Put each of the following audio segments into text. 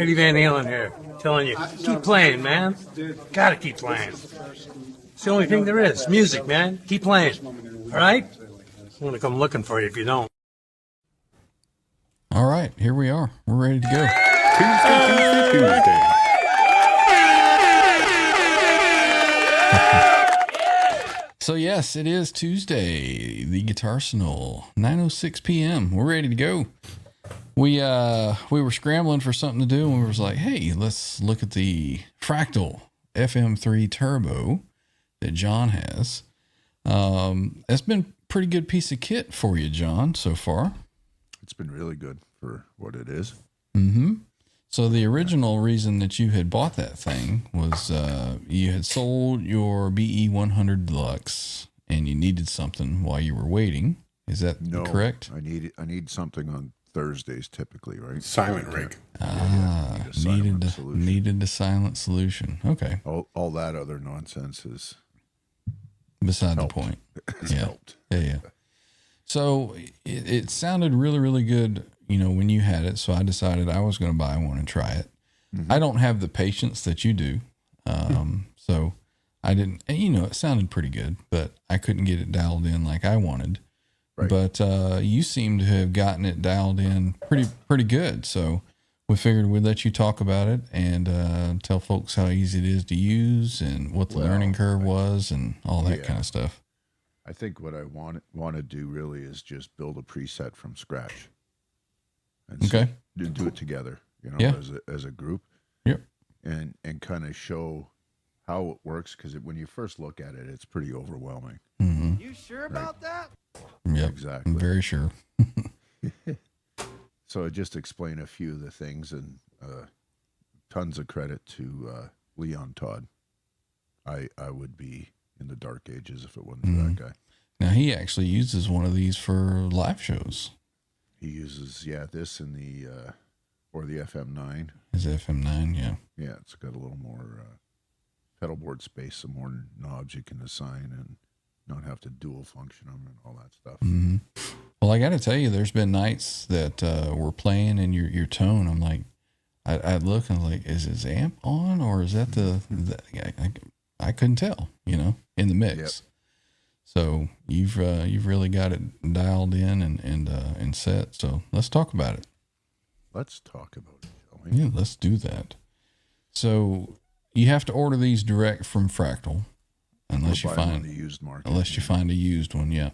Eddie Van Halen here, telling you, keep playing, man. Gotta keep playing. It's the only thing there is. Music, man. Keep playing. All right? I'm going to come looking for you if you don't. All right, here we are. We're ready to go. Tuesday. So yes, it is Tuesday, the Guitarsenal, 9:06 p.m. We're ready to go. We were scrambling for something to do, and we was like, hey, let's look at the Fractal FM3 Turbo that John has. It's been a pretty good piece of kit for you, John, so far. It's been really good for what it is. Mm-hmm. So the original reason that you had bought that thing was you had sold your BE100 Deluxe, and you needed something while you were waiting. Is that correct? I need something on Thursdays typically, right? Silent rig. Needed a silent solution. Okay. All that other nonsense is beside helped. the point. It's Yeah. helped. Yeah. So it sounded really, really good, when you had it. So I decided I was going to buy one and try it. Mm-hmm. I don't have the patience that you do. So I didn't, it sounded pretty good, but I couldn't get it dialed in like I wanted. Right. But you seem to have gotten it dialed in pretty good. So we figured we'd let you talk about it and tell folks how easy it is to use and what the learning curve was and all that kind of stuff. I think what I want to do really is just build a preset from scratch. And do it together, as a group. Yep. And kind of show how it works, because when you first look at it, it's pretty overwhelming. Mm-hmm. You sure about that? Yep, exactly. I'm very sure. So I just explain a few of the things, and tons of credit to Leon Todd. I would be in the dark ages if it wasn't for that guy. Now he actually uses one of these for live shows. He uses this in the or the FM9. His FM9, yeah. Yeah, it's got a little more pedal board space, some more knobs you can assign, and not have to dual function them and all that stuff. Mm-hmm. Well, I got to tell you, there's been nights that we're playing and your tone. I'm like, I'd look and like, is his amp on or is that I couldn't tell, in the mix. Yep. So you've really got it dialed in and set. So let's talk about it. Let's talk about it, shall we? Yeah, let's do that. So you have to order these direct from Fractal, unless you find a used market. Unless you find a used one, yeah.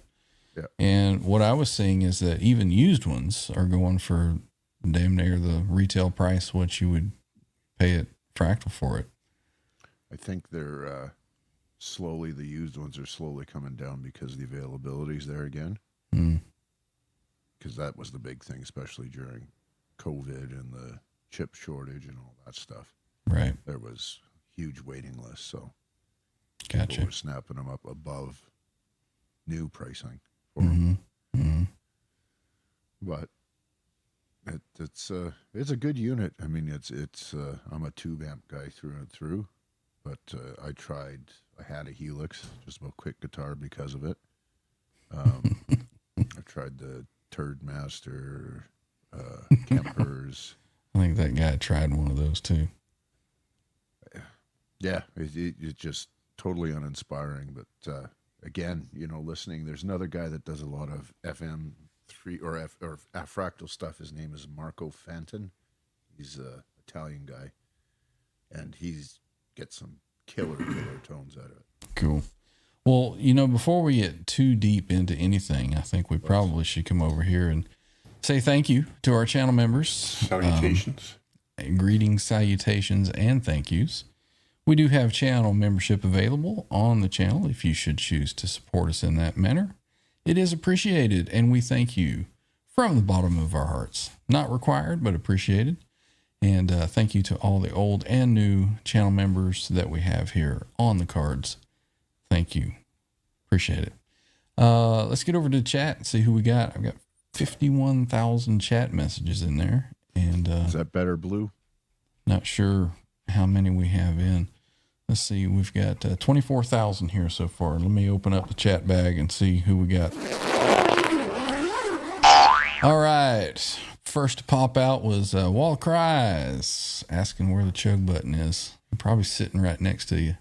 Yeah. And what I was seeing is that even used ones are going for damn near the retail price what you would pay at Fractal for it. I think they're the used ones are slowly coming down because the availability is there again. Because that was the big thing, especially during COVID and the chip shortage and all that stuff. Right. There was huge waiting lists, so gotcha. People were snapping them up above new pricing for them. Mm-hmm. But it's a good unit. I mean, it's I'm a tube amp guy through and through, but I had a Helix, just a quick guitar because of it. I tried the Turd Master, Kempers. I think that guy tried one of those too. Yeah, it's just totally uninspiring. But again, listening, there's another guy that does a lot of FM3 or Fractal stuff. His name is Marco Fanton. He's an Italian guy, and he's gets some killer tones out of it. Cool. Well, before we get too deep into anything, I think we probably should come over here and say thank you to our channel members. Salutations. Greetings, salutations, and thank yous. We do have channel membership available on the channel if you should choose to support us in that manner. It is appreciated, and we thank you from the bottom of our hearts. Not required, but appreciated. And thank you to all the old and new channel members that we have here on the cards. Thank you. Appreciate it. Let's get over to chat and see who we got. I've got 51,000 chat messages in there. And is that better blue? Not sure how many we have in. Let's see. We've got 24,000 here so far. Let me open up the chat bag and see who we got. All right. First to pop out was Wall of Cries, asking where the chug button is. Probably sitting right next to you.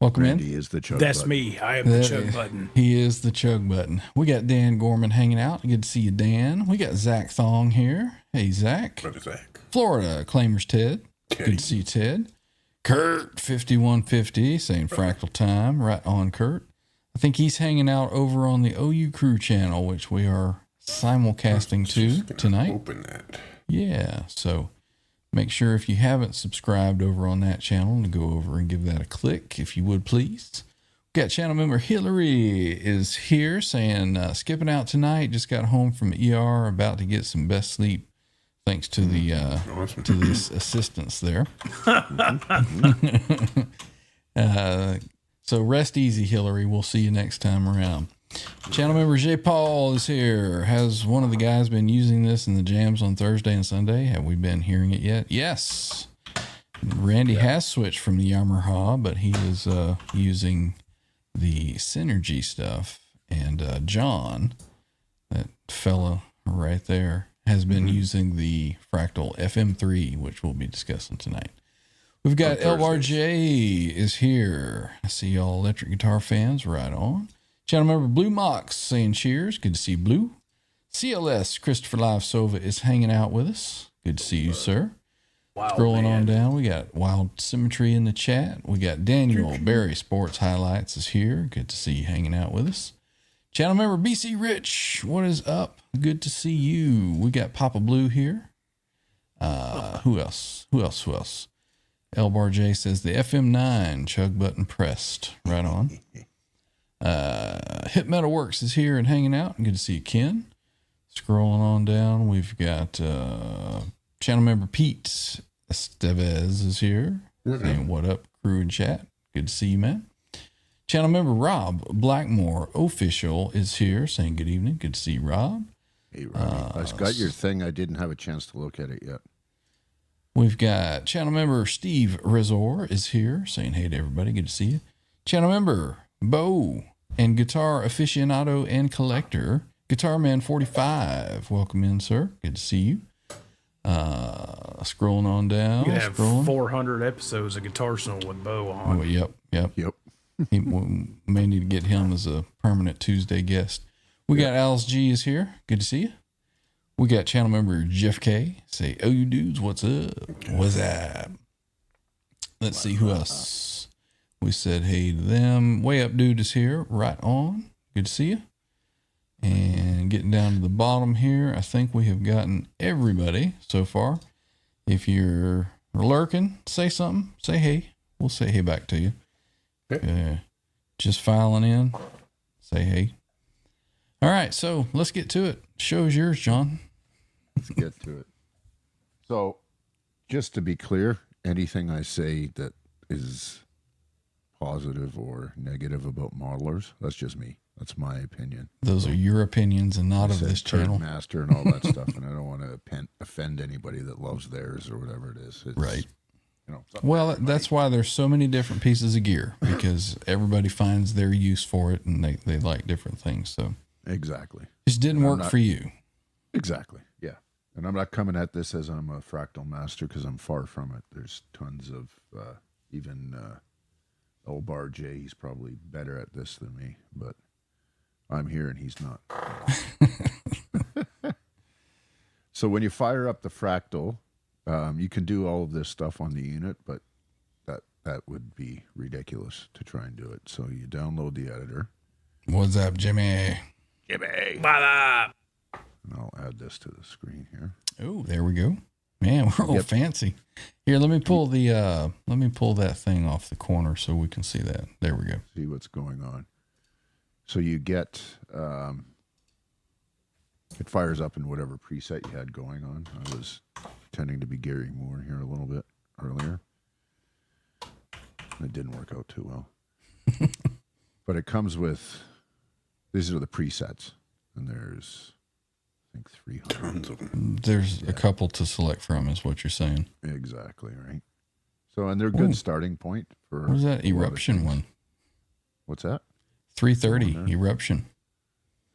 Welcome Randy in. is the chug That's button. me. I am the chug button. He is the chug button. We got Dan Gorman hanging out. Good to see you, Dan. We got Zach Thong here. Hey, Zach. Brother Zach. Florida Claimers Ted. Good to see you, Ted. Kurt 5150 saying Fractal Time. Right on, Kurt. I think he's hanging out over on the OU Crew channel, which we are simulcasting to tonight. Open that. Yeah, so make sure if you haven't subscribed over on that channel to go over and give that a click, if you would please. We got channel member Hillary is here saying, skipping out tonight, just got home from ER, about to get some best sleep. Thanks to the Awesome. to this assistance there. So rest easy, Hillary. We'll see you next time around. Channel member J. Paul is here. Has one of the guys been using this in the jams on Thursday and Sunday? Have we been hearing it yet? Yes. Randy has switched from the Yamaha, but he is using the Synergy stuff. And John, that fella right there, has been using the Fractal FM3, which we'll be discussing tonight. We've got LRJ is here. I see y'all electric guitar fans. Right on. Channel member Blue Mox saying cheers. Good to see Blue. CLS Christopher Live Sova is hanging out with us. Good to see you, sir. Scrolling on down, we got Wild Symmetry in the chat. We got Daniel Barry Sports Highlights is here. Good to see you hanging out with us. Channel member BC Rich, what is up? Good to see you. We got Papa Blue here. Who else? L Bar J says the FM9 chug button pressed. Right on. Hit Metal Works is here and hanging out. Good to see you, Ken. Scrolling on down, we've got channel member Pete Estevez is here. Saying what up, crew and chat. Good to see you, man. Channel member Rob Blackmore Official is here saying good evening. Good to see you, Rob. Hey, Robbie. I got your thing. I didn't have a chance to look at it yet. We've got channel member Steve Rezor is here saying hey to everybody. Good to see you. Channel member Bo and guitar aficionado and collector Guitar Man 45. Welcome in, sir. Good to see you. Scrolling on down. You have 400 episodes of Guitarsenal with Bo on. Oh, yep. We may need to get him as a permanent Tuesday guest. We got Alice G is here. Good to see you. We got channel member Jeff K. Say, oh, you dudes, what's up? What's up? Let's see who else. We said hey to them. Way Up Dude is here. Right on. Good to see you. And getting down to the bottom here, I think we have gotten everybody so far. If you're lurking, say something. Say hey. We'll say hey back to you. Just filing in. Say hey. All right, so let's get to it. Show's yours, John. Let's get to it. So, just to be clear, anything I say that is positive or negative about modelers, that's just me. That's my opinion. Those are your opinions and not of this channel. Master and all that stuff, and I don't want to offend anybody that loves theirs or whatever it is. It's, right. You know, well, that's why there's so many different pieces of gear, because everybody finds their use for it and they like different things. So exactly. Just didn't work for you. Exactly. Yeah. And I'm not coming at this as I'm a fractal master, because I'm far from it. There's tons of even L Bar J, he's probably better at this than me, but I'm here and he's not. So when you fire up the fractal, you can do all of this stuff on the unit, but that would be ridiculous to try and do it. So you download the editor. What's up, Jimmy? Jimmy. Bye. And I'll add this to the screen here. Oh, there we go. Man, we're all fancy. Here, let me pull that thing off the corner so we can see that. There we go. See what's going on. So you get it fires up in whatever preset you had going on. I was pretending to be Gary Moore here a little bit earlier. It didn't work out too well. But it comes with, these are the presets, and there's, I think, 300. Tons of them. There's a couple to select from, is what you're saying. Exactly, right? So, and they're a good starting point for... What was that Eruption one? What's that? 330 Eruption.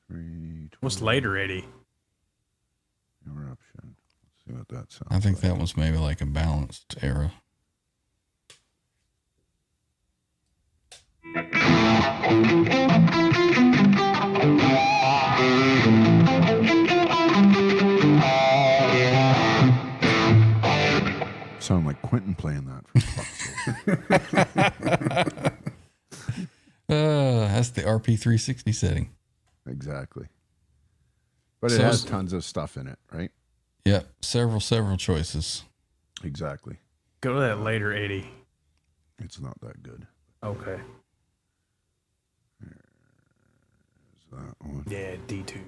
320. What's later, Eddie? Eruption. Let's see what that sounds I think like. that was maybe like a balanced era. Sound like Quentin playing that. For fuck's sake. That's the RP360 setting. Exactly. But it So has it's- tons of stuff in it, right? Yep, several choices. Exactly. Go to that later, Eddie. It's not that good. Okay. Is that one? Yeah, D2.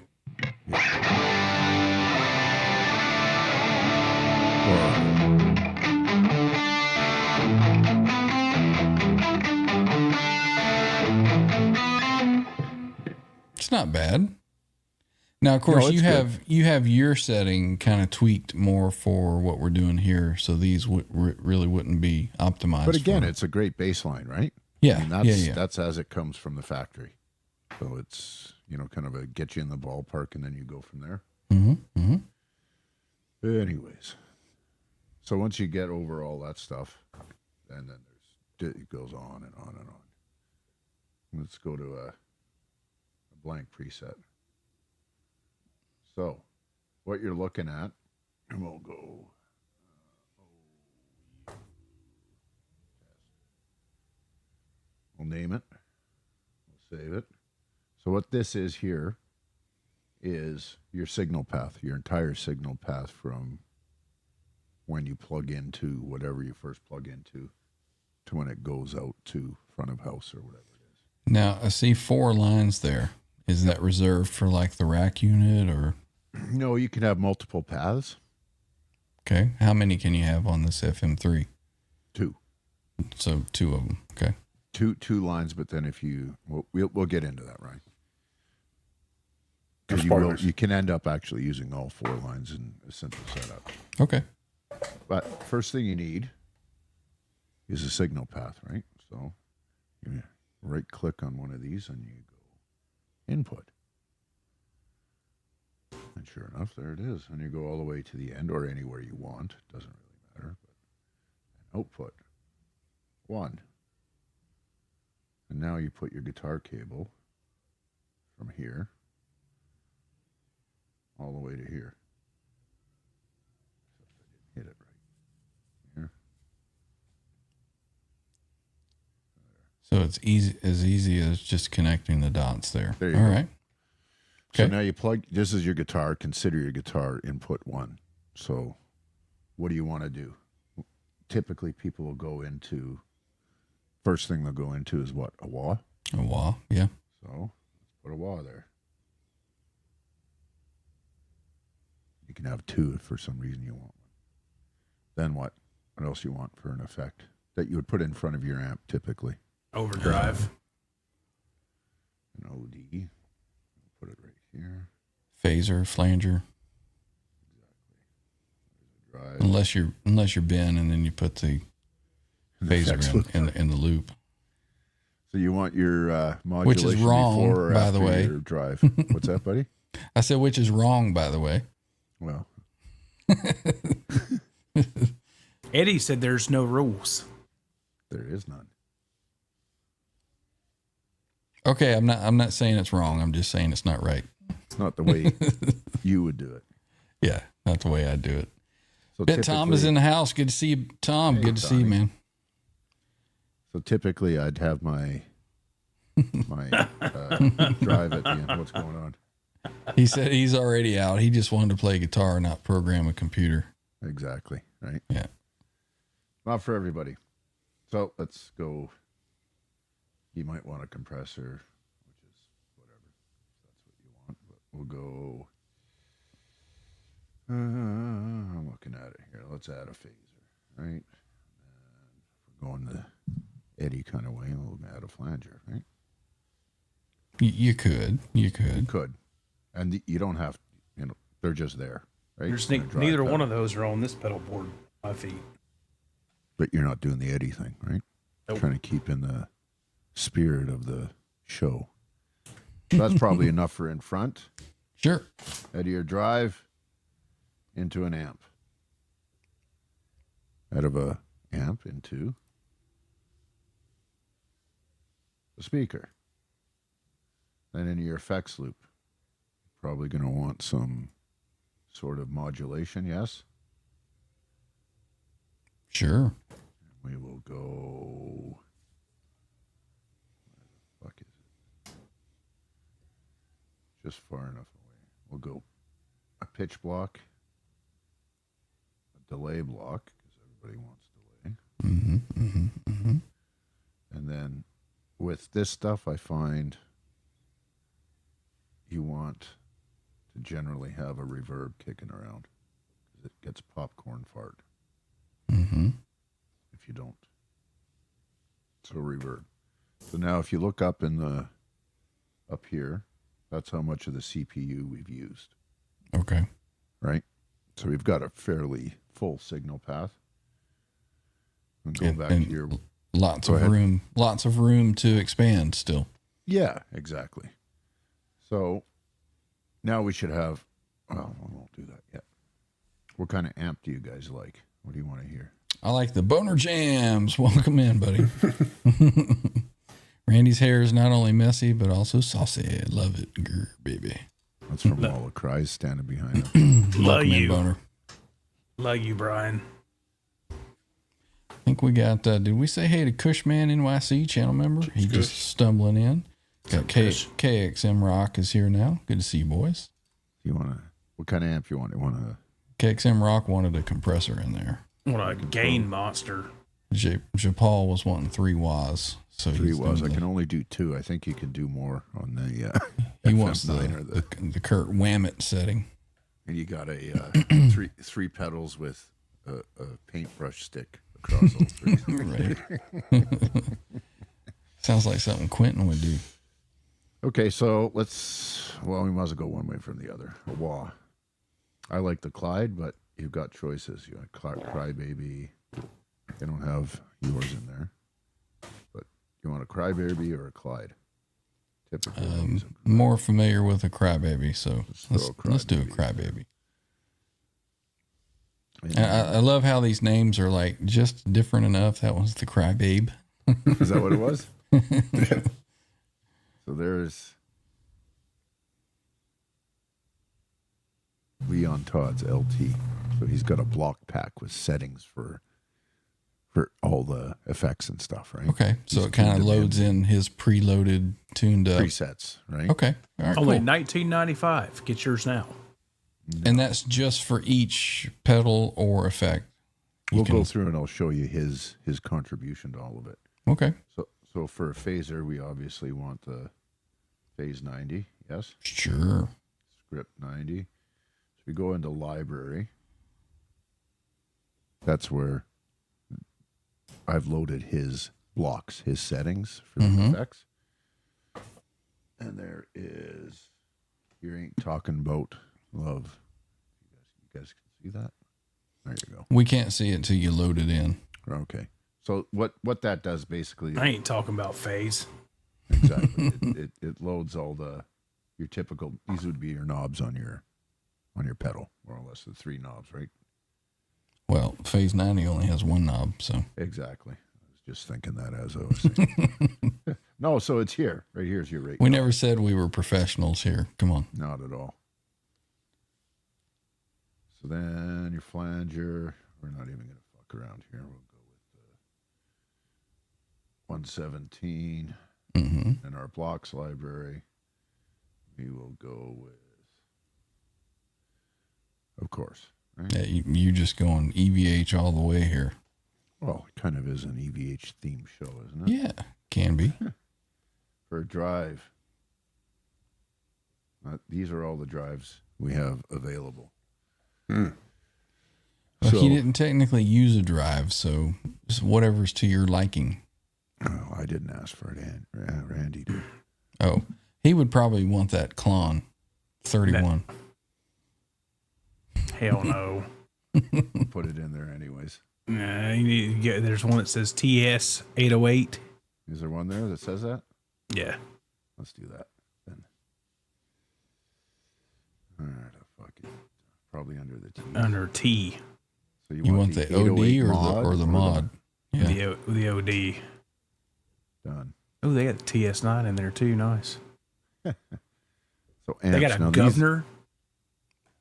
It's not bad. Now, of course, No, it's you have your setting kind of tweaked more for what we're doing here, so these really wouldn't be optimized. But again, for, it's a great baseline, right? yeah, I mean, that's, yeah. that's as it comes from the factory. So it's, kind of a get you in the ballpark and then you go from there. Mm-hmm. Anyways, so once you get over all that stuff, and then it goes on and on and on. Let's go to a blank preset. So what you're looking at, and we'll go. We'll name it. We'll save it. So what this is here is your signal path, your entire signal path from when you plug into whatever you first plug into to when it goes out to front of house or whatever it is. Now, I see 4 lines there. Is that reserved for like the rack unit or? No, you can have multiple paths. Okay. How many can you have on this FM3? 2. So 2 of them. Okay. Two lines, but then if you, we'll get into that, right? No Because spoilers. you can end up actually using all 4 lines in a simple setup. Okay. But first thing you need is a signal path, right? So you right click on one of these and you go input. And sure enough, there it is. And you go all the way to the end or anywhere you want. Doesn't really matter. But output 1. And now you put your guitar cable from here all the way to here. Hit it right here. So it's easy as just connecting the dots there. There you All go. right. So Okay. now you plug, this is your guitar, consider your guitar input 1. So what do you want to do? Typically people will go into, first thing they'll go into is what? A wah? A wah. Yeah. So let's put a wah there. You can have 2 if for some reason you want one. Then what? What else you want for an effect that you would put in front of your amp typically? Overdrive. An OD. Put it right here. Phaser, flanger. Drive. Unless you're Ben, and then you put the Effects phaser loop. in the loop. So you want your modulation Which is wrong, before or by after the way. your drive. What's that, buddy? I said, which is wrong, by the way. Well, Eddie said there's no rules. there is none. Okay, I'm not saying it's wrong. I'm just saying it's not right. It's not the way you would do it. Yeah, not the way I do it. So Bet Tom is in the house. Good to see you, Tom. Hey, Good to see you, Tommy. man. So typically, I'd have my drive at the end. What's going on? He said he's already out. He just wanted to play guitar, not program a computer. Exactly. Right. Yeah. Not for everybody. So let's go. You might want a compressor, which is whatever. If that's what you want. But we'll go. I'm looking at it here. Let's add a phaser, right? And if we're going the Eddie kind of way, we'll add a flanger, right? You could. You could. And you don't have, they're just there, right? There's You're gonna drive neither pedal, one of those are on this pedal board. My feet. But you're not doing the Eddie thing, right? Nope. Trying to keep in the spirit of the show. So that's probably enough for in front. Sure. Eddie or drive. into an amp. Out of a amp into a speaker. Then into your effects loop. Probably going to want some sort of modulation, yes? Sure. We will go... Where the fuck is it? Just far enough away. We'll go a pitch block, a delay block, because everybody wants delay. And then with this stuff, I find you want to generally have a reverb kicking around because it gets popcorn fart. If you don't. So reverb. So now if you look up up here, that's how much of the CPU we've used. Okay. Right? So we've got a fairly full signal path. And go back to your... Lots of room to expand still. Yeah, exactly. So now we should have... Well, we won't do that yet. What kind of amp do you guys like? What do you want to hear? I like the Boner Jams. Welcome in, buddy. Randy's hair is not only messy, but also saucy. I love it. Grr, baby. That's from all the cries standing behind him. Love Welcome in, you. Boner. Love you, Brian. I think we got, did we say hey to Cushman NYC channel member? He just stumbling in. Got KXM Rock is here now. Good to see you boys. You want to... What kind of amp you want? You want to... KXM Rock wanted a compressor in there. What a gain monster. Japal was wanting 3 wahs. So 3 was. I can only do 2. I think you can do more on the he wants FM9 or the Kurt Whammett setting. And you got a three pedals with a paintbrush stick across all 3. Right. Sounds like something Quentin would do. Okay, so we might as well go one way from the other. A wah. I like the Clyde, but you've got choices. You want Crybaby. They don't have yours in there. But you want a Crybaby or a Clyde? Typically, more familiar with a Crybaby, so let's do a Crybaby. I love how these names are like just different enough. That was the Crybabe. Is that what it was? So there's Leon Todd's LT. So he's got a block pack with settings for all the effects and stuff, right? Okay, so it kind of loads in his preloaded, tuned up presets, right? Okay, all right, Only cool. $19.95. Get yours now. And that's just for each pedal or effect. We'll go through and I'll show you his contribution to all of it. Okay. So for a phaser, we obviously want the phase 90, yes? Sure. Script 90. So we go into library. That's where I've loaded his blocks, his settings for the effects. And there is, you ain't talking about love. You guys can see that? There you go. We can't see it till you load it in. Okay. So what that does basically... I ain't talking about phase. Exactly. it loads all your typical... These would be your knobs on your pedal, more or less, the 3 knobs, right? Well, phase 90 only has 1 knob, so... Exactly. I was just thinking that as I was saying. No, so it's here. Right here's your rate. We never said we were professionals here. Come on. Not at all. So then your flanger, we're not even going to fuck around here. We'll go with 117 in our blocks library. We will go with, of course. Right? Yeah, you just going EVH all the way here. Well, it kind of is an EVH theme show, isn't it? Yeah, can be. For a drive. These are all the drives we have available. Well, he didn't technically use a drive, so whatever's to your liking. Oh, I didn't ask for it. Randy did. Oh, he would probably want that Klon 31. Hell no. Put it in there anyways. Nah, you need to get, there's one that says TS 808. Is there one there that says that? Yeah. Let's do that then. All right, fuck it. probably under the T. Under T. So You want the OD 808 or the mod? Yeah. The OD. Done. Oh, they got the TS9 in there too. Nice. So They got a now governor.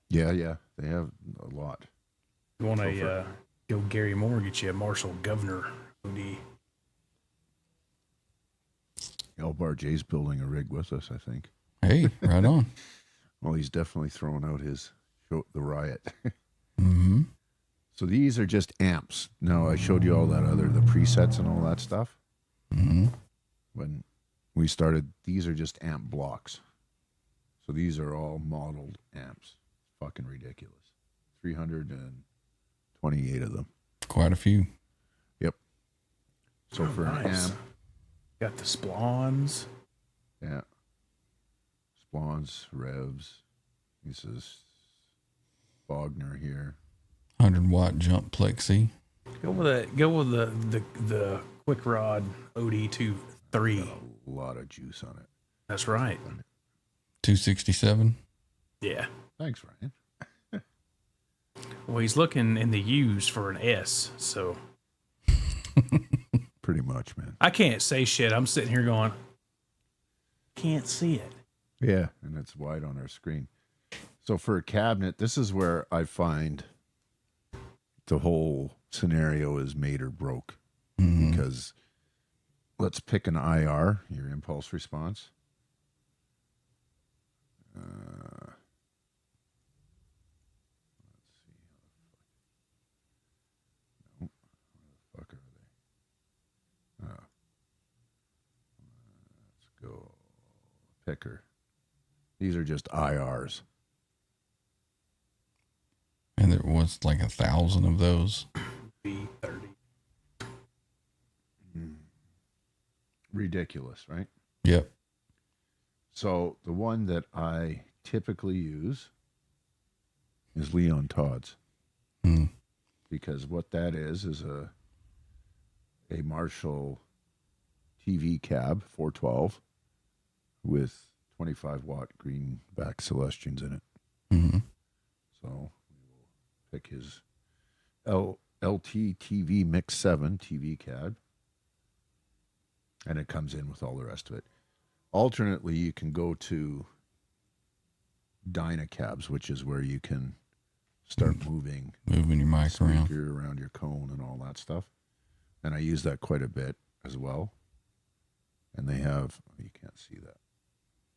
Yeah, they have a lot. You want to go Gary Moore, get you a Marshall Governor OD. Elbar J's building a rig with us, I think. Hey, right on. Well, he's definitely throwing out his show, the Riot. Mm-hmm. So these are just amps. Now, I showed you all that the presets and all that stuff. Mm-hmm. When we started, these are just amp blocks. So these are all modeled amps. Fucking ridiculous. 328 of them. Quite a few. Yep. So for an amp, Got the splons. yeah. Splons, revs. This is Bogner here. 100-watt jump plexi. Go with the quick rod OD23. A lot of juice on it. That's right. 267. Yeah. Thanks, Ryan. Well, he's looking in the U's for an S, so Pretty much, man. I can't say shit. I'm sitting here going, can't see it. Yeah, and it's wide on our screen. So for a cabinet, this is where I find the whole scenario is made or broke. Mm-hmm. Because let's pick an IR, your impulse response. Let's see. Where the fuck are they? Let's go. Picker. These are just IRs. And there was like 1,000 of those. B30. Ridiculous, right? Yep. So the one that I typically use is Leon Todd's. Mm. Because what that is a Marshall TV cab 412 with 25-watt greenback Celestians in it. Mm-hmm. So we will pick his LT TV Mix 7 TV cab. And it comes in with all the rest of it. Alternately, you can go to Dynacabs, which is where you can start moving your mic around. speaker around your cone and all that stuff. And I use that quite a bit as well. And they have, you can't see that.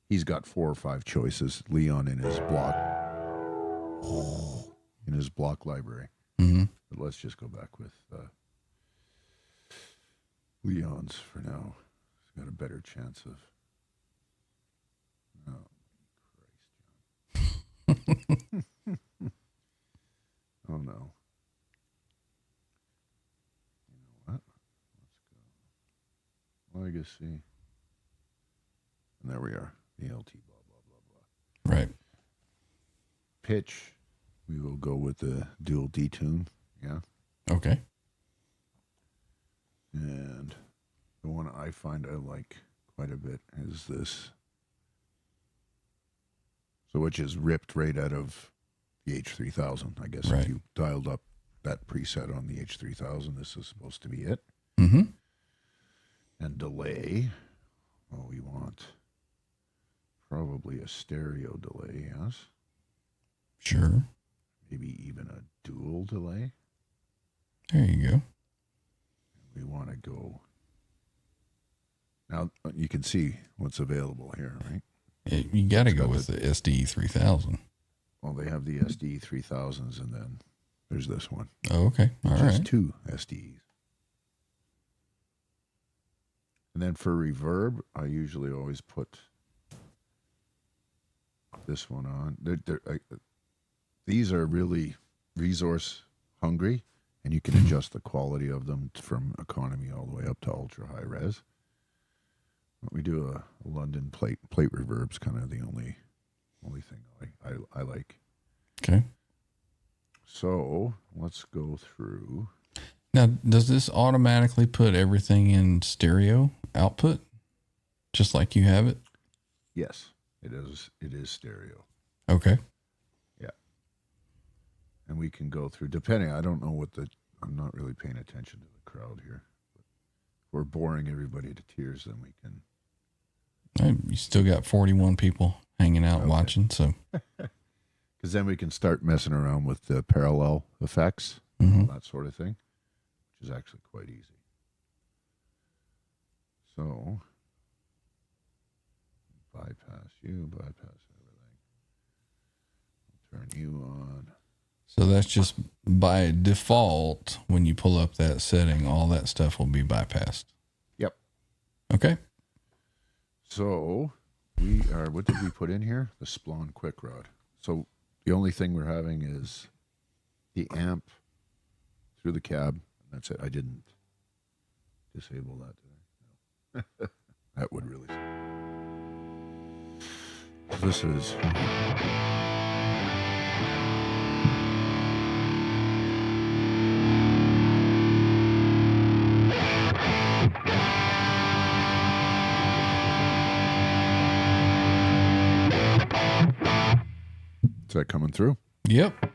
He's got 4 or 5 choices. Leon in his block library. Mm-hmm. But let's just go back with Leon's for now. He's got a better chance of. Oh, Christ, John. Oh, no. You know what? Let's go. Legacy. And there we are. The LT, blah, blah, blah, blah. Right. Pitch. We will go with the dual detune. Yeah. Okay. And the one I find I like quite a bit is this. So which is ripped right out of the H3000. I guess Right. if you dialed up that preset on the H3000, this is supposed to be it. Mm-hmm. And delay. Well, we want probably a stereo delay, yes. Sure. Maybe even a dual delay. There you go. We want to go. Now you can see what's available here, right? You got to go with the SD 3000. Well, they have the SD 3000s, and then there's this one. Oh, okay. All Which is right. 2 SDs. And then for reverb, I usually always put this one on. These are really resource hungry, and you can adjust the quality of them from economy all the way up to ultra high res. We do a London plate reverb's kind of the only thing I like. Okay. So let's go through. Now, does this automatically put everything in stereo output, just like you have it? Yes, it is. It is stereo. Okay. Yeah. and we can go through, depending, I don't know I'm not really paying attention to the crowd here. But if we're boring everybody to tears, then we can. You still got 41 people hanging out watching, so. Because then we can start messing around with the parallel effects, that sort of thing, which is actually quite easy. So, bypass you, bypass everything. I'll turn you on. So that's just by default, when you pull up that setting, all that stuff will be bypassed. Yep. Okay. So, what did we put in here? The Splon Quick Rod. So, the only thing we're having is the amp through the cab. That's it. I didn't disable that today. No. That would really. This is. Is that coming through? Yep.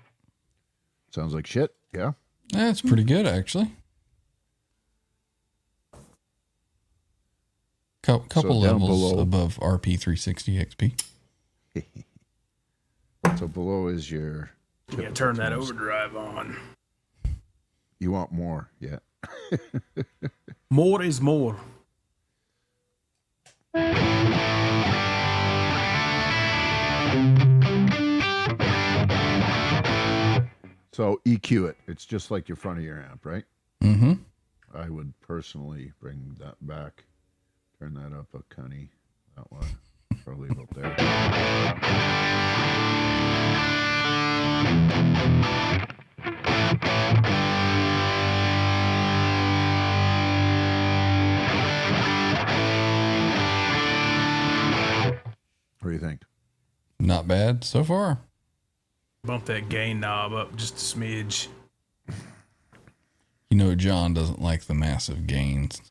Sounds like shit. Yeah. That's pretty good, actually. Couple down levels below. above RP360 XP. So below is your. Yeah, turn that overdrive on. You want more? Yeah. More is more. So EQ it. It's just like your front of your amp, right? Mm-hmm. I would personally bring that back. Turn that up a cunny. That one. Probably about there. What do you think? Not bad so far. Bump that gain knob up just a smidge. You know, John doesn't like the massive gains.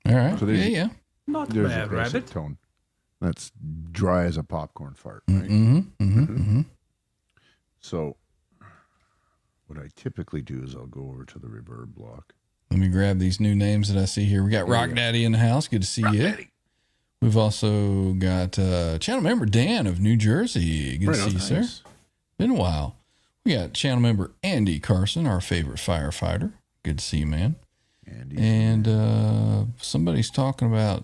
All right. So Yeah. Not There's bad, a basic Rabbit. tone. That's dry as a popcorn fart, right? So what I typically do is I'll go over to the reverb block. Let me grab these new names that I see here. We got Rock Daddy in the house. Good to see you. Daddy. We've also got channel member Dan of New Jersey. Good to see you, sir. Been a while. We got channel member Andy Carson, our favorite firefighter. Good to see you, man. Andy. And somebody's talking about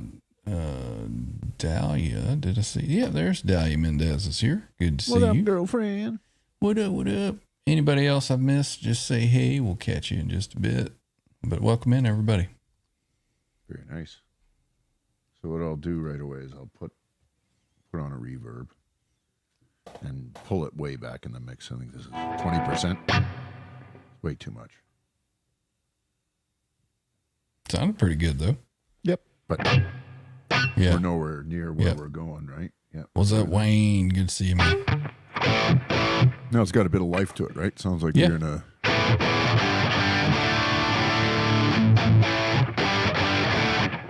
Dahlia. Did I see? Yeah, there's Dahlia Mendez is here. Good to see What up, you. girlfriend? What up, what up? Anybody else I've missed, just say hey. We'll catch you in just a bit. But welcome in, everybody. Very nice. So what I'll do right away is I'll put on a reverb and pull it way back in the mix. I think this is 20%. It's way too much. Sounded pretty good, though. Yep. But Yeah. we're nowhere near where Yeah. we're going, right? Yeah. What's up, Wayne? Good to see you, man. No, it's got a bit of life to it, right? Sounds like Yeah. you're in a...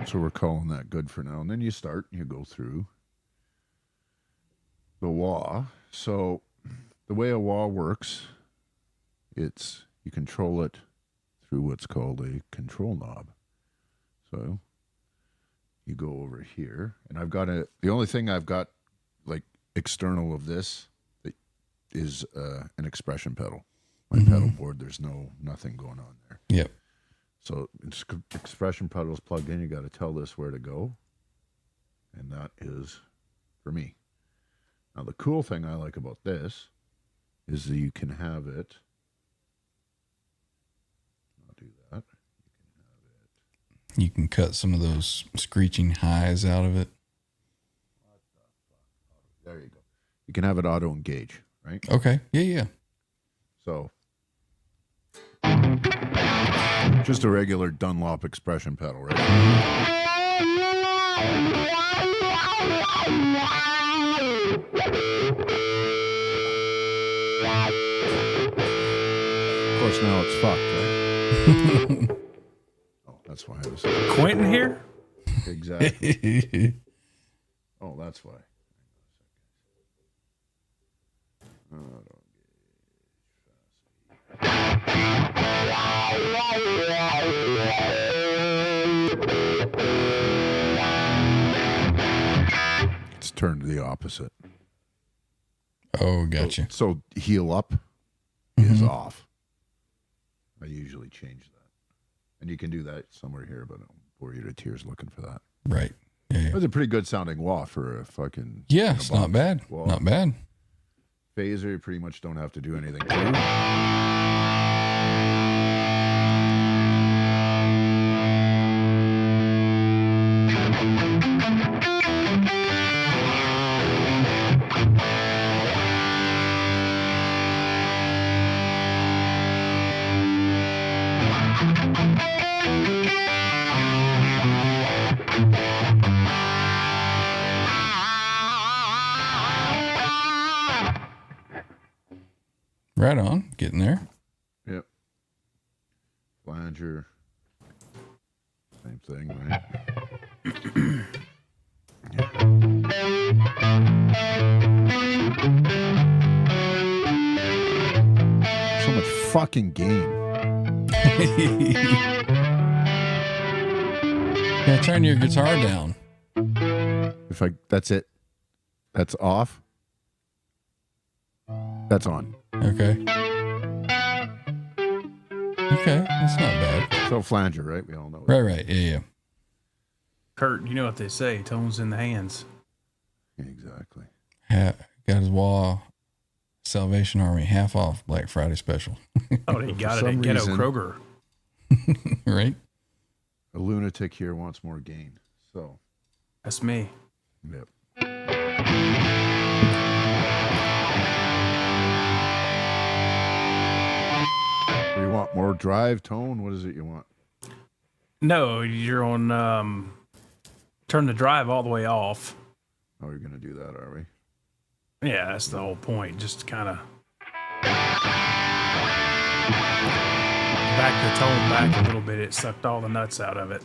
So we're calling that good for now. And then you go through the wah. So the way a wah works, you control it through what's called a control knob. So you go over here, and the only thing I've got like external of this is an expression pedal. My pedal board, there's nothing going on there. Yep. So expression pedals plugged in, you got to tell this where to go. And that is for me. Now, the cool thing I like about this is that you can have it. I'll do that. You can cut some of those screeching highs out of it. There you go. You can have it auto engage, right? Okay. Yeah. So just a regular Dunlop expression pedal, right? Of course, now it's fucked. Oh, that's why I was Quentin here? exactly. Oh, that's why. It's turned to the opposite. Oh, gotcha. So heel up is off. I usually change that. And you can do that somewhere here, but I'll bore you to tears looking for that. Right. Yeah. That was a pretty good sounding wah for a fucking... Yeah, it's not bad. Wah. Not bad. Phaser, you pretty much don't have to do anything to. Right on. Getting there. Yep. Flanger. Same thing, right? So much fucking gain. Yeah, turn your guitar down. That's it. That's off. That's on. Okay. Okay, that's not bad. So flanger, right? We all know. Right. Yeah. Kurt, you know what they say, tones in the hands. Exactly. Got his wall Salvation Army half off Black Friday special. Oh, they got it some at Ghetto reason- Kroger. Right? A lunatic here wants more gain. So, That's me. yep. You want more drive tone? What is it you want? No, you're on, turn the drive all the way off. Oh, you're going to do that, are we? Yeah, that's the whole point. Just kind of back the tone back a little bit. It sucked all the nuts out of it.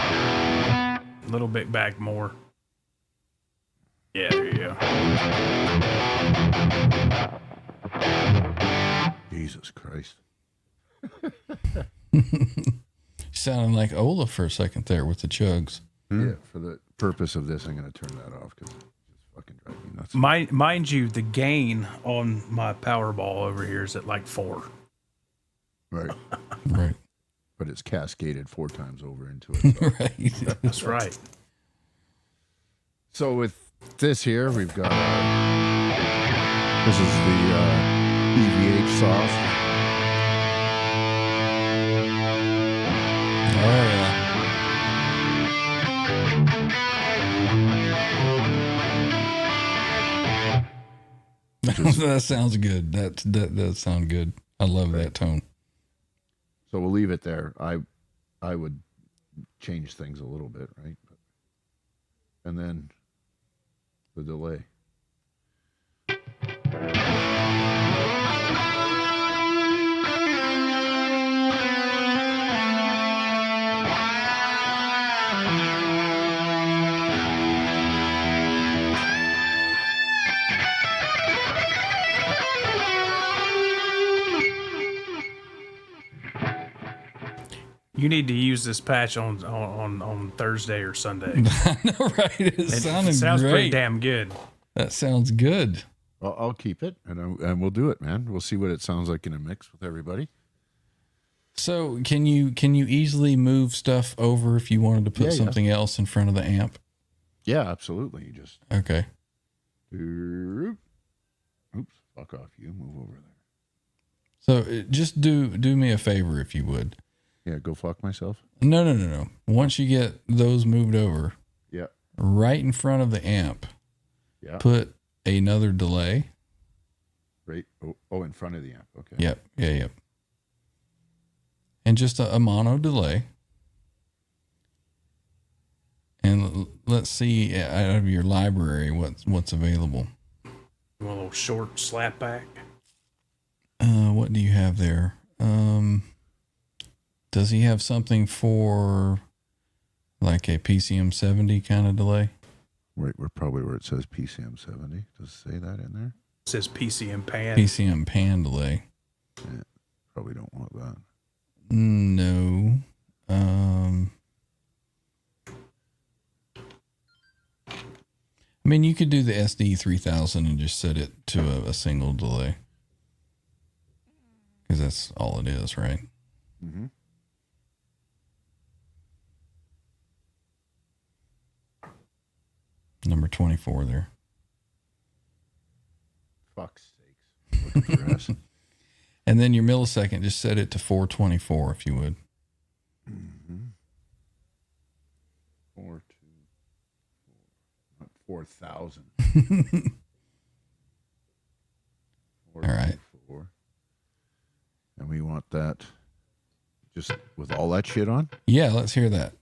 A little bit back more. Yeah, there you go. Jesus Christ. Sounding like Ola for a second there with the chugs. Yeah, for the purpose of this, I'm going to turn that off because it's just fucking driving me nuts. Mind you, the gain on my Powerball over here is at like 4. Right. Right. But it's cascaded 4 times over into it. So. Right. That's right. So with this here, we've got this is the EVH sauce. Oh, yeah. That sounds good. That does sound good. I love that tone. So we'll leave it there. I would change things a little bit, right? And then the delay. You need to use this patch on Thursday or Sunday. I know, right? It sounds pretty great. damn good. That sounds good. Well, I'll keep it, and we'll do it, man. We'll see what it sounds like in a mix with everybody. So can you easily move stuff over if you wanted to put something else in front of the amp? Yeah, absolutely. You just Okay. oops, fuck off. You move over there. So just do me a favor if you would. Yeah, go fuck myself. No. Once you get those moved over, Yeah, right in front of the amp, yeah. put another delay. Right. Oh, in front of the amp. Okay. Yep. And just a mono delay. And let's see out of your library what's available. A little short slap back. What do you have there? Does he have something for like a PCM 70 kind of delay? Wait, we're probably where it says PCM 70. Does it say that in there? It says PCM pan. PCM pan delay. Yeah, probably don't want that. No. I mean, you could do the SD 3000 and just set it to a single delay. Because that's all it is, right? Mm-hmm. Number 24 there. Fuck's sakes. Looking for us. And then your millisecond, just set it to 424 if you would. Mm-hmm. 4, 2, 4. Not 4,000. All right. 4. And we want that just with all that shit on? Yeah, let's hear that.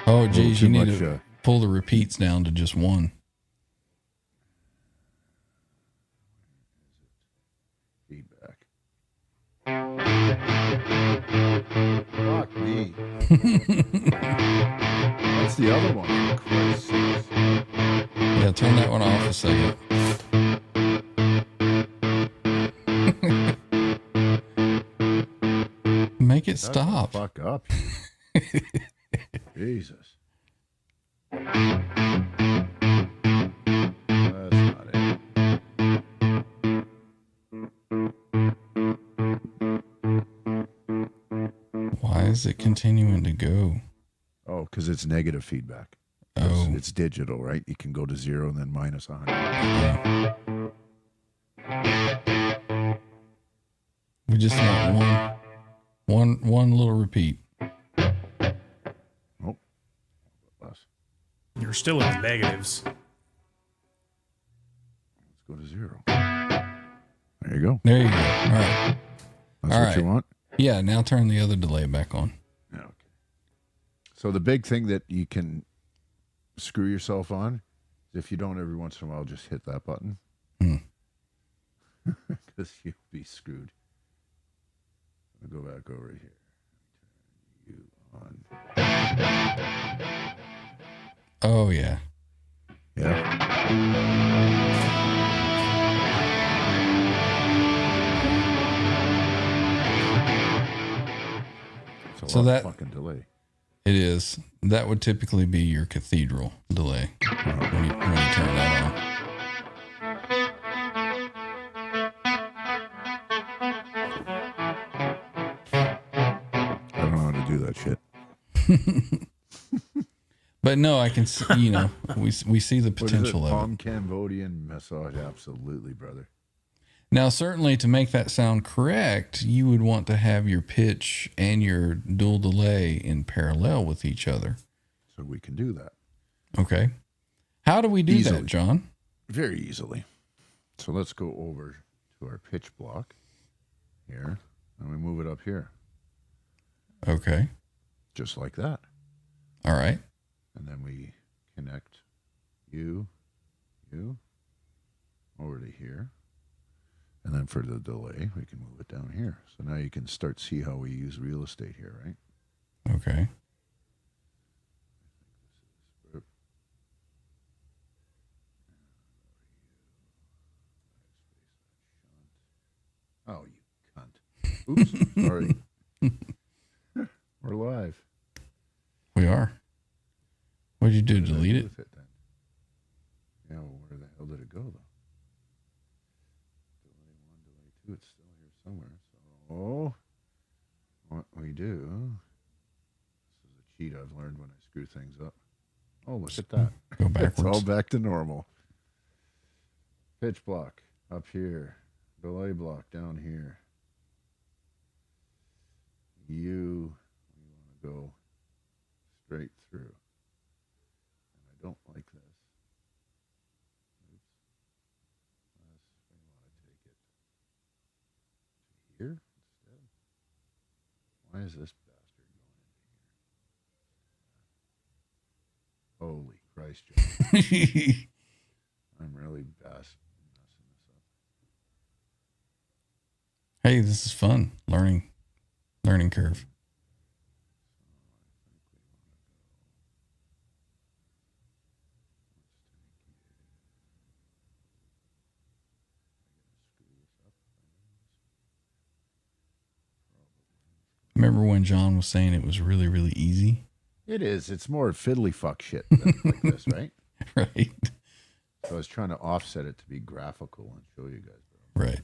Oh, geez, you need to pull the repeats down to just one. Feedback. Fuck me. What's the other one? For Christ's sakes. Yeah, turn that one off a second. Make it Shut stop. the fuck up. Jesus. That's not it. Why is it continuing to go? Oh, because it's negative feedback. Oh. It's digital, right? You can go to 0 and then minus 100. We just want one little repeat. Oh, less. You're still in the negatives. Let's go to 0. There you go. There you go. All right. That's All what you right. want? Yeah, now turn the other delay back on. Okay. So the big thing that you can screw yourself on is if you don't every once in a while just hit that button. Because you'll be screwed. I'll go back over here. Turn you on. Oh, yeah. Yeah. It's a So lot that- of fucking delay. It is. That would typically be your cathedral delay when you turn that on. I don't know how to do that shit. But no, I can see, we see the potential What is it? of it. Palm Cambodian massage. Absolutely, brother. Now, certainly to make that sound correct, you would want to have your pitch and your dual delay in parallel with each other. So we can do that. Okay. How do we do Easily. that, John? Very easily. So let's go over to our pitch block here, and we move it up here, Okay. just like that. All right. And then we connect you over to here. And then for the delay, we can move it down here. So now you can start to see how we use real estate here, right? Okay. Oh, you cunt. Oops, sorry. We're live. We are. What'd you do? What did I Delete do it? with it then? Yeah, well, where the hell did it go, though? Delay 1, delay 2, it's still here somewhere. So, what we do, this is a cheat I've learned when I screw things up. Oh, look at that. Go It's all backwards. back to normal. Pitch block up here. Delay block down here. We want to go straight through. And I don't like this. Oops. We want to take it to here instead. Why is this bastard going into here? Holy Christ, John. I'm really messing this up. Hey, this is fun. Learning curve. Remember when John was saying it was really, really easy? It is. It's more fiddly fuck shit like this, right? Right. So I was trying to offset it to be graphical and show you guys. Right.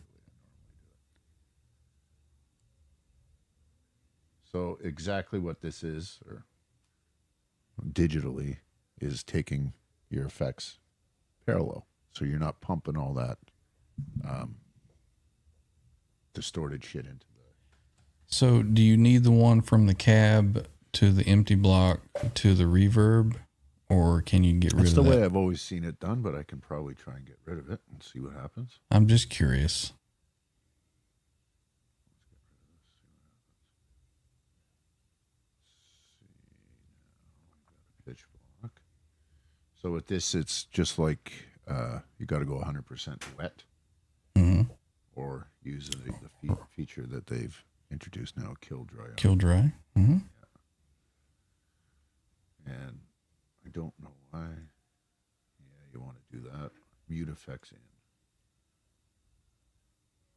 So exactly what this is, or digitally, is taking your effects parallel. So you're not pumping all that distorted shit into the... So do you need the one from the cab to the empty block to the reverb, or can you get rid That's of the that? way I've always seen it done, but I can probably try and get rid of it and see what happens. I'm just curious. Pitch block. So with this, it's just like you got to go 100% wet, or use the feature that they've introduced now, kill dry. Kill dry. Mm-hmm. And I don't know why. Yeah, you want to do that. Mute effects in.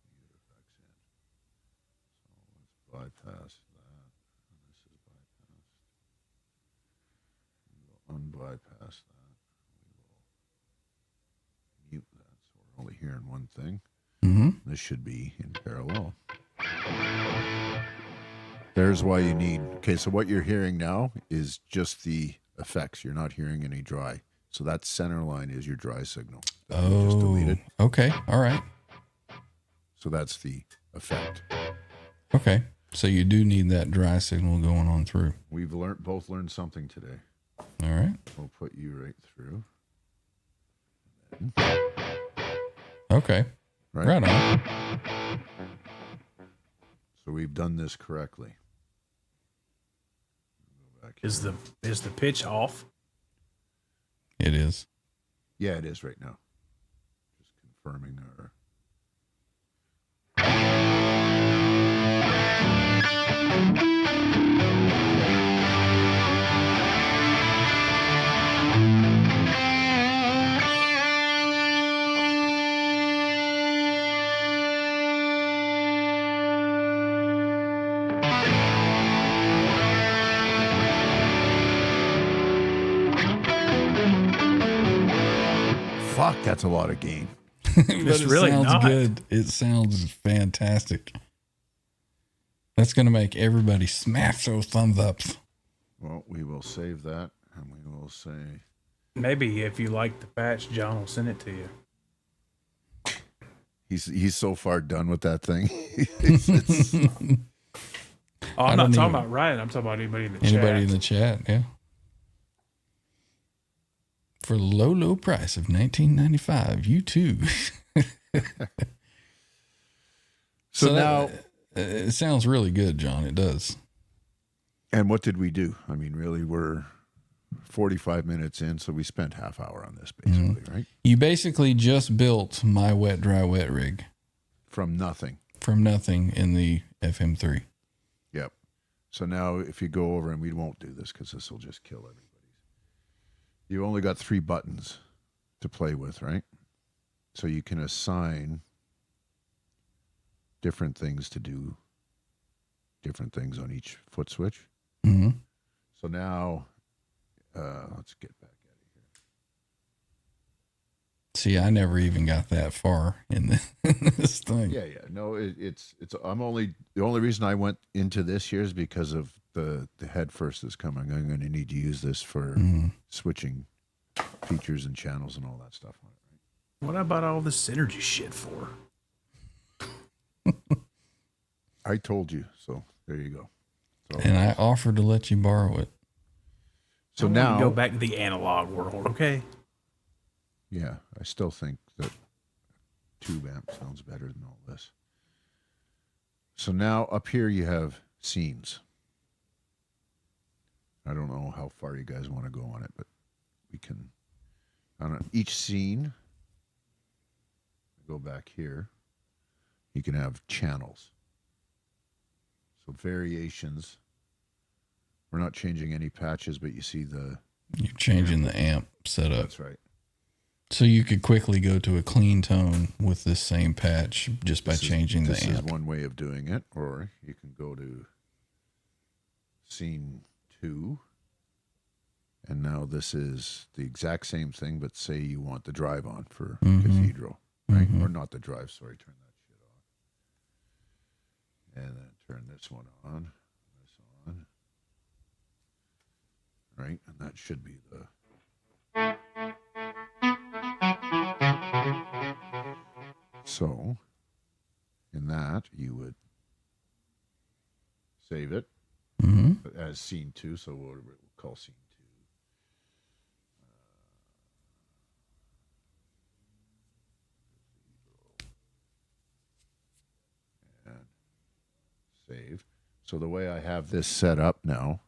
Mute effects in. So let's bypass that. And this is bypassed. We will unbypass that. We will mute that. So we're only hearing one thing. Mm-hmm. This should be in parallel. There's why you need... Okay, so what you're hearing now is just the effects. You're not hearing any dry. So that center line is your dry signal. That we just deleted. Okay. All right. So that's the effect. Okay. So you do need that dry signal going on through. We've both learned something today. All right. We'll put you right through. Okay. Right on. So we've done this correctly. Go back here. Is the pitch off? It is. Yeah, it is right now. Just confirming our... Fuck, that's a lot of gain. It's really sounds not. good. It sounds fantastic. That's going to make everybody smash those thumbs ups. Well, we will save that, and we will say... Maybe if you like the patch, John will send it to you. He's so far done with that thing. Oh, I'm not talking about Ryan. I'm talking about anybody in the chat. Anybody in the chat, yeah. For the low, low price of $19.95, you too. So now... it sounds really good, John. It does. And what did we do? I mean, really, we're 45 minutes in, so we spent half hour on this, basically, right? You basically just built my wet, dry, wet rig. From nothing. From nothing in the FM3. Yep. So now if you go over, and we won't do this because this will just kill everybody. You only got 3 buttons to play with, right? So you can assign different things to do different things on each foot switch. Mm-hmm. So now, let's get back out of here. See, I never even got that far in this thing. Yeah. No, it's. The only reason I went into this here is because of the head first that's coming. I'm going to need to use this for switching features and channels and all that stuff on it. Right? What about all this synergy shit for? I told you, so there you go. So, And I offered to let you borrow it. so I now, wanna go back to the analog world, okay? yeah, I still think that tube amp sounds better than all this. So now up here you have scenes. I don't know how far you guys want to go on it, but we can, on each scene, go back here, you can have channels. So variations. We're not changing any patches, but you see You're changing the amp setup. That's right. So you could quickly go to a clean tone with this same patch just by changing the amp. This is one way of doing it, or you can go to scene 2, and now this is the exact same thing, but say you want the drive on for Cathedral, right? Or not the drive, sorry, turn that shit off. And then turn this one on, right? And that should be the... So, in that, you would save it as scene 2. So we'll call scene 2. And save. So the way I have this set up now,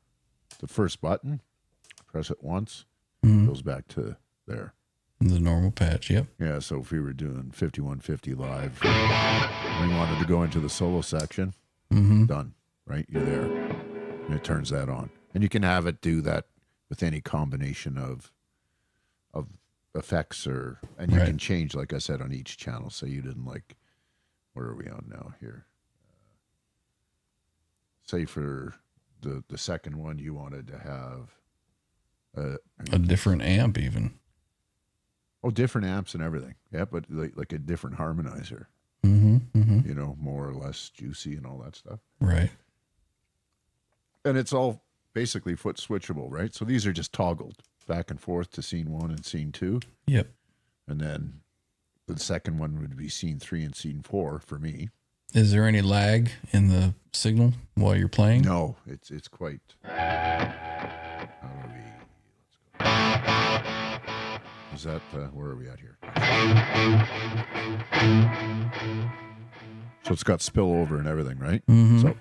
the first button, press it once, goes back to there. The normal patch, yep. Yeah, so if we were doing 5150 live, we wanted to go into the solo section, done, right? You're there. And it turns that on. And you can have it do that with any combination of effects, and you can change, like I said, on each channel. So you didn't like, where are we on now here? Say for the second one, you wanted to have a different amp even. Oh, different amps and everything. Yeah, but like a different harmonizer. You know, more or less juicy and all that stuff. Right. And it's all basically foot switchable, right? So these are just toggled back and forth to scene 1 and scene 2. Yep. And then the second one would be scene 3 and scene 4 for me. Is there any lag in the signal while you're playing? No, it's quite... Is that, where are we at here? So it's got spillover and everything, right? So.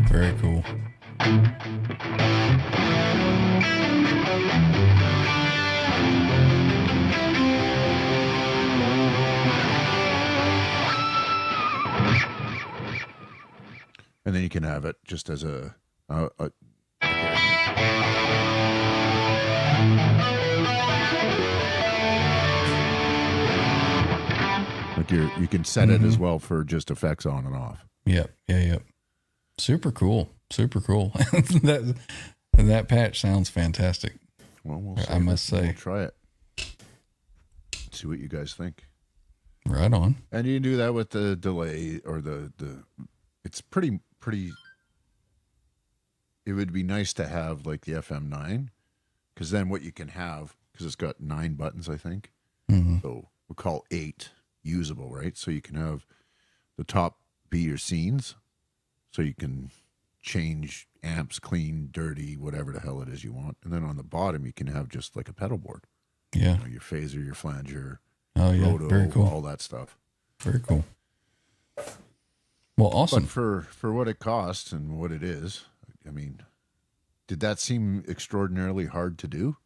Very cool. And then you can have it just as a like you can set it as well for just effects on and off. Yep. Super cool. that patch sounds fantastic. Well, I must say, we'll try it. See what you guys think. Right on. And you can do that with the delay or the it's pretty. It would be nice to have like the FM9, because then what you can have, because it's got 9 buttons, I think. So we'll call 8 usable, right? So you can have the top be your scenes, so you can change amps, clean, dirty, whatever the hell it is you want. And then on the bottom, you can have just like a pedal board. Yeah. You know, your phaser, your flanger, roto, very cool. All that stuff. Very cool. Well, awesome. But for what it costs and what it is, I mean, did that seem extraordinarily hard to do?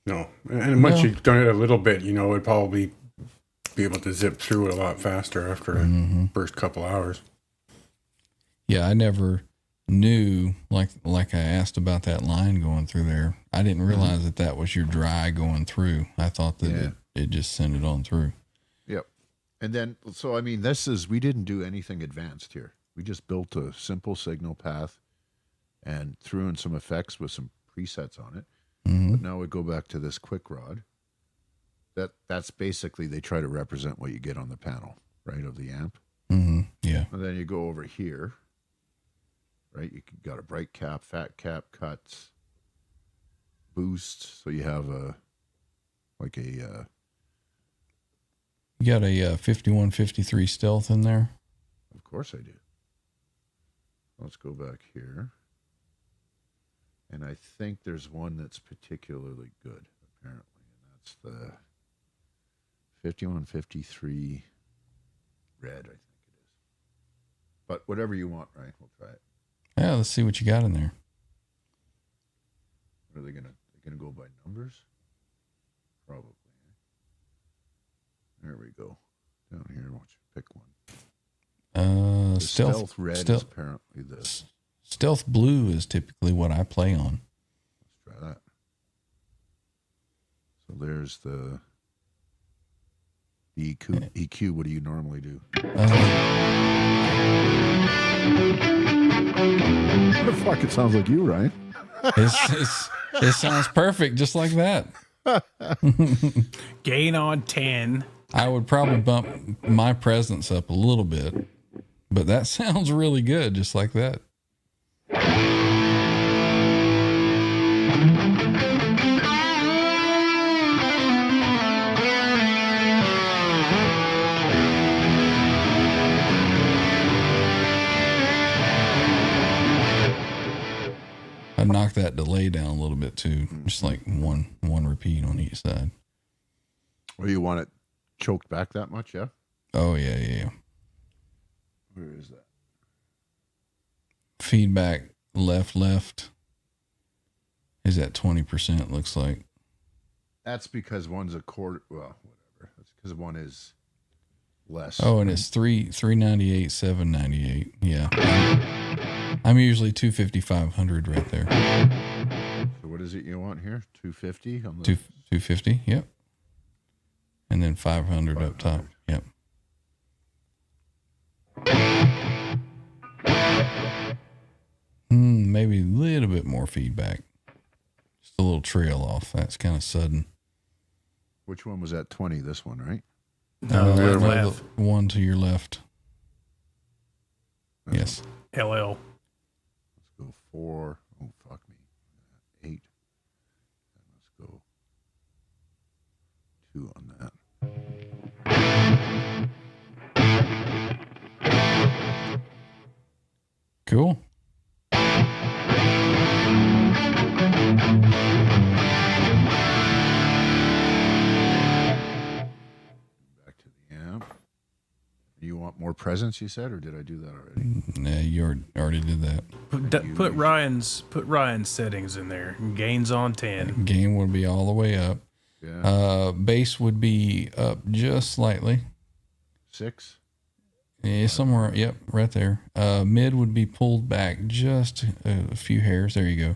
No. And once you've done it a little bit, you know, it'd probably be able to zip through it a lot faster after the first couple hours. Yeah, I never knew, like I asked about that line going through there. I didn't realize that was your dry going through. I thought that it just sent it on through. Yep. And then, so I mean, we didn't do anything advanced here. We just built a simple signal path and threw in some effects with some presets on it. But now we go back to this quick rod. That's basically, they try to represent what you get on the panel, right, of the amp. Yeah. And then you go over here, right? You got a bright cap, fat cap, cuts, boost. So you have You got a 5153 Stealth in there? Of course I do. Let's go back here. And I think there's one that's particularly good, apparently. And that's the 5153 Red, I think it is. But whatever you want, right? We'll try it. Yeah, let's see what you got in there. Are they gonna go by numbers? Probably. There we go. Down here, why don't you pick one? The stealth red is apparently the stealth blue is typically what I play on. Let's try that. So there's the EQ. EQ. What do you normally do? What the fuck? It sounds like you, Ryan. It sounds perfect, just like that. Gain on 10. I would probably bump my presence up a little bit, but that sounds really good, just like that. I knocked that delay down a little bit too, just like one repeat on each side. Well, you want it choked back that much, yeah? Oh yeah. Where is that? Feedback left is at 20%. Looks like. That's because one's a quarter. Well, whatever. That's because one is less. Oh, and it's 398, 798. Yeah. I'm usually 250, 500 right there. So what is it you want here? 250 on the 250. Yep. And then 500 up top. Yep. Maybe a little bit more feedback. Just a little trail off. That's kind of sudden. Which one was at 20? This one, right? Left. One to your left. Yes. LL. Let's go 4. Oh, fuck me. 8. And let's go 2 on that. Cool. Back to the amp. You want more presence, you said, or did I do that already? Nah, you already did that. Put Ryan's settings in there. Gains on 10. Gain would be all the way up. Yeah. Bass would be up just slightly. 6. Yeah, somewhere. Yep, right there. Mid would be pulled back just a few hairs. There you go.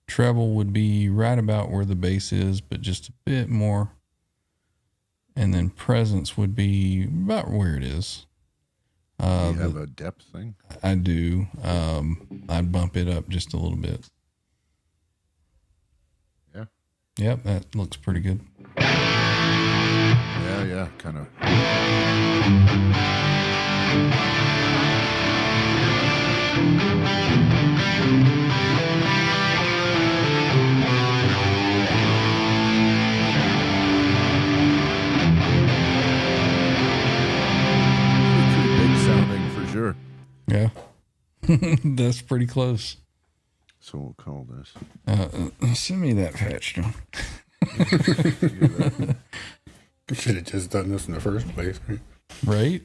Treble would be right about where the bass is, but just a bit more. And then presence would be about where it is. Do you have a depth thing? I do. I'd bump it up just a little bit. Yeah. Yep, that looks pretty good. Yeah, kind of. Big sounding for sure. Yeah. That's pretty close. So we'll call this. Send me that patch, John. You should have just done this in the first place, right? Right?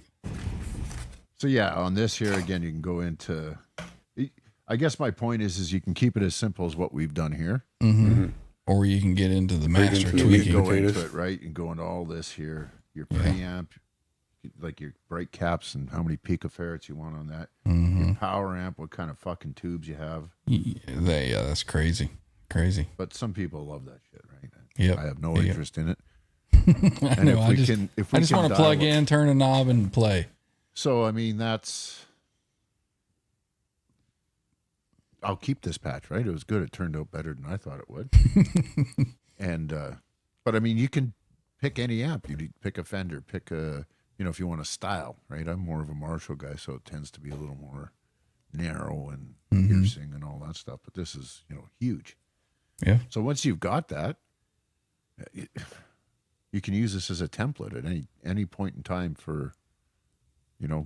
So yeah, on this here again, you can go into. I guess my point is you can keep it as simple as what we've done here. Mm-hmm. Or you can get into the master into the You tweaking. can go potatoes. into it, right? You can go into all this here. Your preamp, like your brake caps and how many picofarads you want on that. Your power amp, what kind of fucking tubes you have. Yeah, that's crazy. Crazy. But some people love that shit, right? Yep. I have no interest in it. I know. I just want to plug in, turn a knob, and play. So, I mean, I'll keep this patch, right? It was good. It turned out better than I thought it would. And, but I mean, you can pick any amp. You pick a Fender, pick a, if you want a style, right? I'm more of a Marshall guy, so it tends to be a little more narrow and piercing and all that stuff. But this is, huge. Yeah. So once you've got that, you can use this as a template at any point in time for,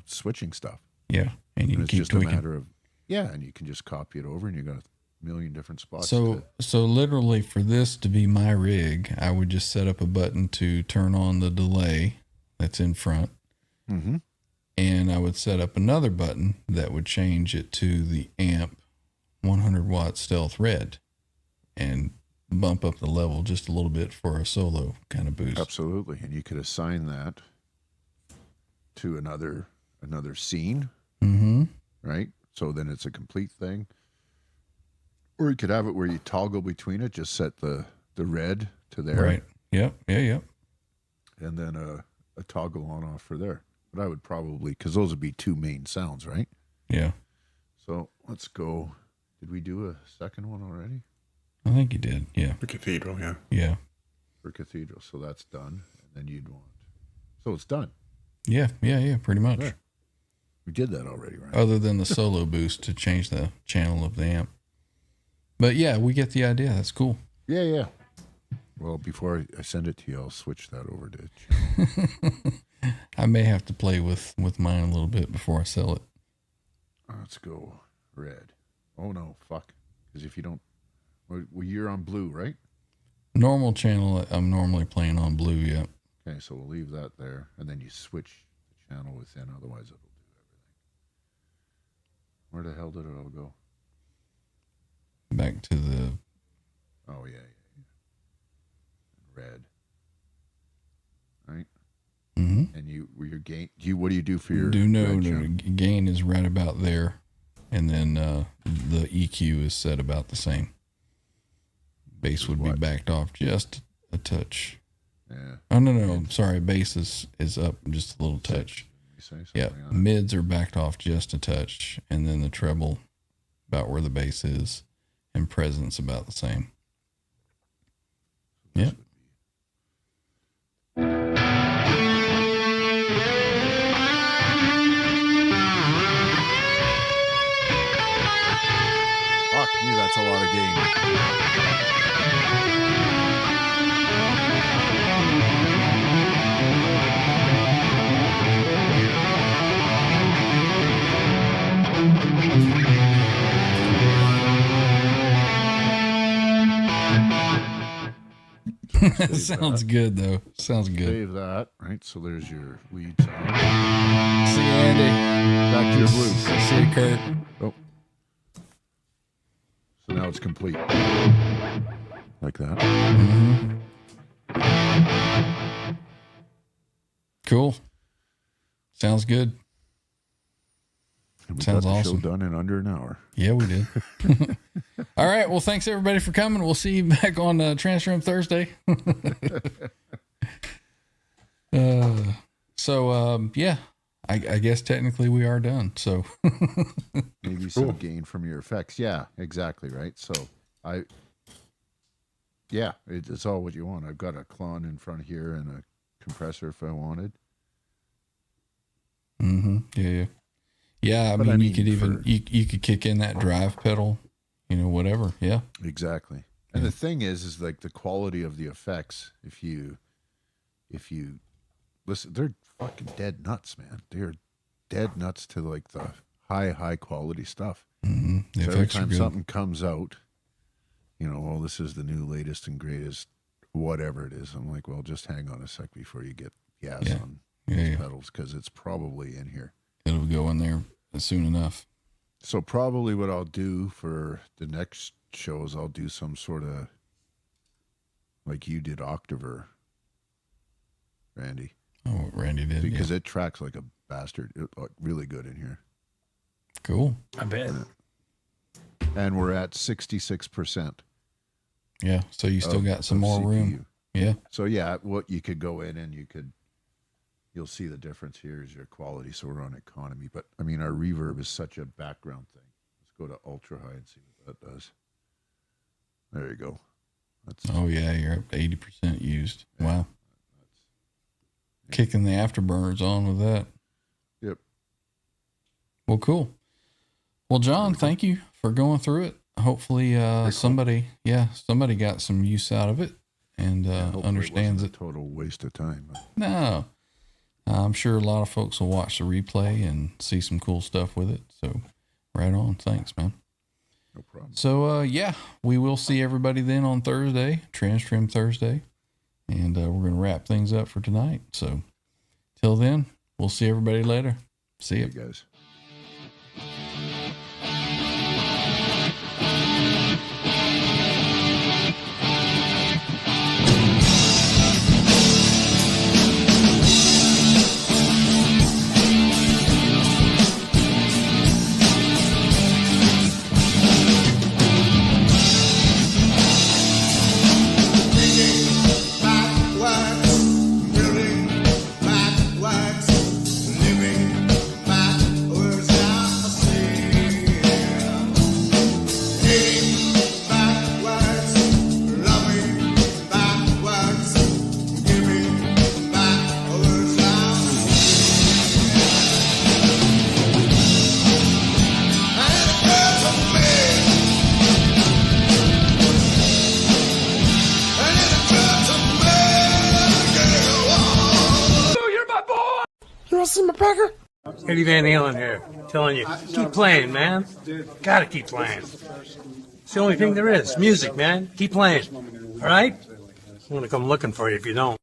switching stuff. Yeah. And you can it's keep just tweaking. a matter of, and you can just copy it over and you got a million different spots. So literally for this to be my rig, I would just set up a button to turn on the delay that's in front. Mm-hmm. And I would set up another button that would change it to the amp 100 watt stealth red and bump up the level just a little bit for a solo kind of boost. Absolutely. And you could assign that to another scene, right? So then it's a complete thing. Or you could have it where you toggle between it, just set the red to there. Right. Yep. Yeah. And then a toggle on off for there. But I would probably, because those would be two main sounds, right? Yeah. So let's go. Did we do a second one already? I think you did. Yeah. The cathedral, yeah. Yeah. For cathedral. So that's done. And then you'd want. So it's done. Yeah. Pretty much. There. We did that already, right? Other than the solo boost to change the channel of the amp. But yeah, we get the idea. That's cool. Yeah. Well, before I send it to you, I'll switch that over to. I may have to play with mine a little bit before I sell it. Let's go red. Oh no, fuck. Because if you don't, well, you're on blue, right? Normal channel, I'm normally playing on blue. Yeah. Okay, so we'll leave that there, and then you switch the channel within. Otherwise, it'll do everything. Where the hell did it all go? Back to the. Oh yeah. Red. Right. Mm-hmm. And your gain. What do you do for your? No. Gain is right about there, and then the EQ is set about the same. Bass would be backed off just a touch. Yeah. Oh no! Sorry, bass is up just a little touch. You say something Yeah, on it? mids are backed off just a touch, and then the treble about where the bass is, and presence about the same. Yeah. Fuck you, that's a lot of gain. Sounds good though. Sounds good. Save that. Right, so there's your lead sound. See you, Andy. Back to your blue. See you, Kurt. Oh. So now it's complete. Like that. Cool. Sounds good. And we Sounds got the awesome. show done in under an hour. Yeah, we did. All right. Well, thanks everybody for coming. We'll see you back on Transroom Thursday. Yeah, I guess technically we are done. So Maybe some gain from your effects. Yeah, exactly. Right. So it's all what you want. I've got a clone in front here and a compressor if I wanted. Yeah. I mean, you could even you could kick in that drive pedal, whatever. Yeah, Exactly. And the thing is like the quality of the effects. If you listen, they're fucking dead nuts, man. They're dead nuts to like the high quality stuff. The So every effects are time good. something comes out, this is the new latest and greatest, whatever it is. I'm like, well, just hang on a sec before you get gas on these pedals, because it's probably in here. It'll go in there soon enough. So probably what I'll do for the next shows, I'll do some sort of like you did Octaver, Randy. Oh, what Randy did. Because it tracks like a bastard. Really good in here. Cool. I bet. And we're at 66%. Yeah. So you still got some more CPU. room. Yeah. So what you could go in and you'll see the difference here is your quality. So we're on economy, but I mean, our reverb is such a background thing. Let's go to ultra high and see what that does. There you go. Oh yeah. You're up 80% used. Wow. Kicking the afterburners on with that. Yep. Well, cool. Well, John, thank you for going through it. Hopefully, somebody got some use out of it and understands it. A total waste of time. No, I'm sure a lot of folks will watch the replay and see some cool stuff with it. So, right on. Thanks, man. No problem. So, we will see everybody then on Thursday, Transtream Thursday. And we're going to wrap things up for tonight. So, till then, we'll see everybody later. See you Hey, guys. want to see my pecker? Eddie Van Halen here, telling you, keep playing, man. Gotta keep playing. It's the only thing there is. Music, man. Keep playing. All right? I'm gonna come looking for you if you don't.